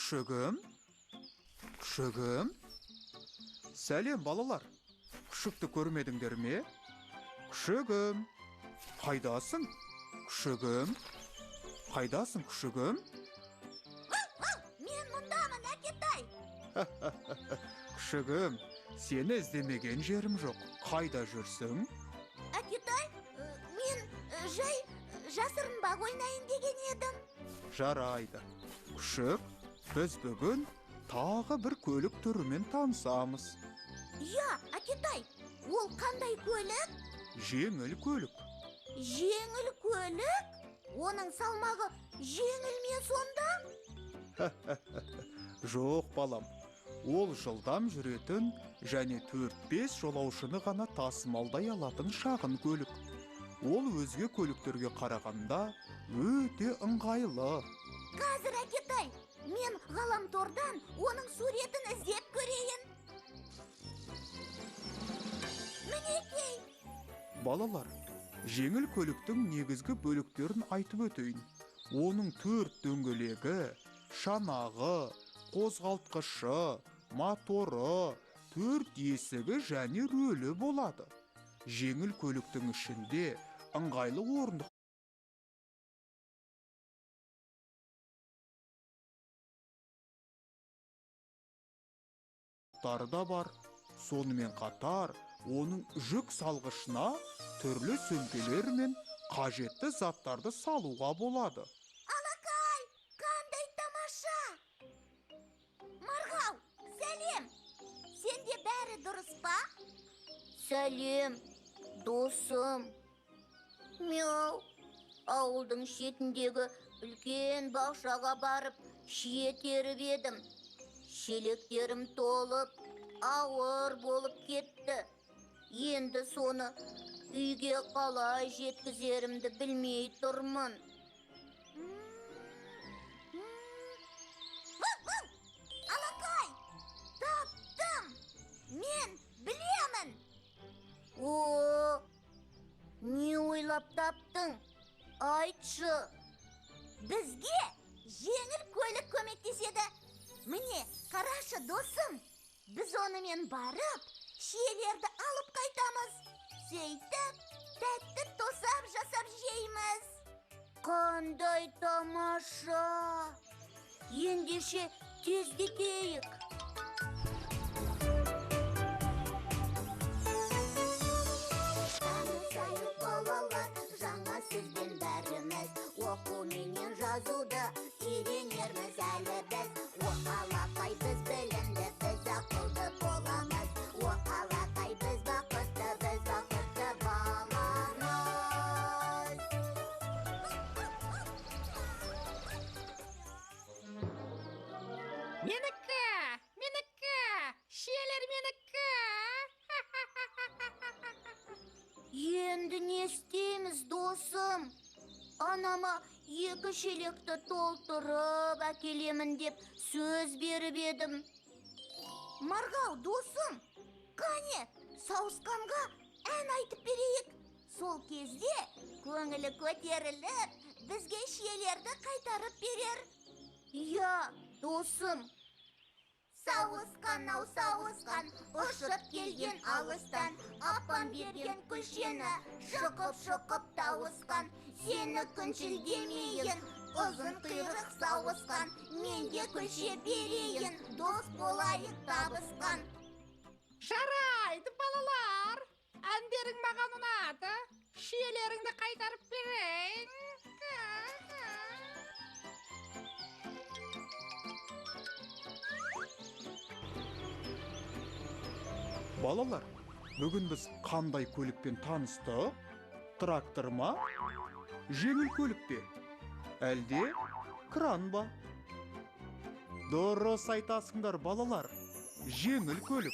Күшігім? Күшігім? Сәлем, балалар. Күшікті көрмедіңдер ме? Күшігім? Қайдасың? Күшігім? Қайдасың, күшігім? Мен мұндамын, әкетай. Күшігім, сені іздемеген жерім жоқ. Қайда жүрсің? Әкетай, мен жай жасырынбақ ойнайын деген едім. Жарайды. Күшік, біз бүгін тағы бір көлік түрімен танысамыз. Я, әкетай, ол қандай көлік? Жеңіл көлік. Жеңіл көлік? Оның салмағы жеңіл ме сонда? Жоқ, балам. Ол жылдам жүретін және 4-5 жолаушыны ғана тасымалдай алатын шағын көлік. Ол өзге көліктерге қарағанда өте ыңғайлы. Қазір, әкетай, мен ғаламтордан оның суретін іздеп көрейін. Мінекей. Балалар, жеңіл көліктің негізгі бөліктерін айтып өтейін. Оның 4 дөңгелегі, шанағы, қозғалтқышы, моторы, 4 есігі және рөлі болады. Жеңіл көліктің ішінде ыңғайлы орындықтары да бар. Сонымен қатар, оның жүк салғышына түрлі сөмкелер мен қажетті заттарды салуға болады. Алақай, қандай тамаша! Марғау, сәлем! Сенде бәрі дұрыс па? Сәлем, досым. Мяу, ауылдың шетіндегі үлкен бақшаға барып шие теріп едім. Шелектерім толып, ауыр болып кетті. Енді соны үйге қалай жеткізерімді білмей тұрмын. Алақай, таптым! Мен білемін! О, не ойлап таптың? Айтшы! Бізге жеңіл көлік көмектеседі. Міне, қарашы, досым! Біз онымен барып, шиелерді алып қайтамыз. Сөйтіп, тәтті тосап жасап жейміз. Қандай тамаша! Ендеше тездетейік. Танысайық, балалар, жаңа сөзбен бәріміз. Оқу менен жазуды үйренерміз әлі біз. Оқалақай біз білімді, біз ақылды боламыз. Оқалақай біз бақытты боламыз. Менікі, шиелер менікі. Енді не істейміз, досым? Анама 2 шелекті толтырып әкелемін деп сөз беріп едім. Марғау, досым, қане, сауысқанға ән айтып берейік. Сол кезде көңілі көтеріліп, бізге шиелерді қайтарып берер. Я, досым. Сауысқан-ау, сауысқан, ұшып келген алыстан, апам берген күлшені шұқып тауысқан. Сені күншілдемейін, ұзын құйрық сауысқан, менде күлше берейін, дос болайық табысқан. Жарайды, балалар. Әндерің маған ұнады. Шиелеріңді қайтарып берейін. Балалар, бүгін біз қандай көлікпен таныстық? Трактор ма? Жеңіл көлік пе? Әлде кран ба? Дұрыс айтасыңдар, балалар. Жеңіл көлік.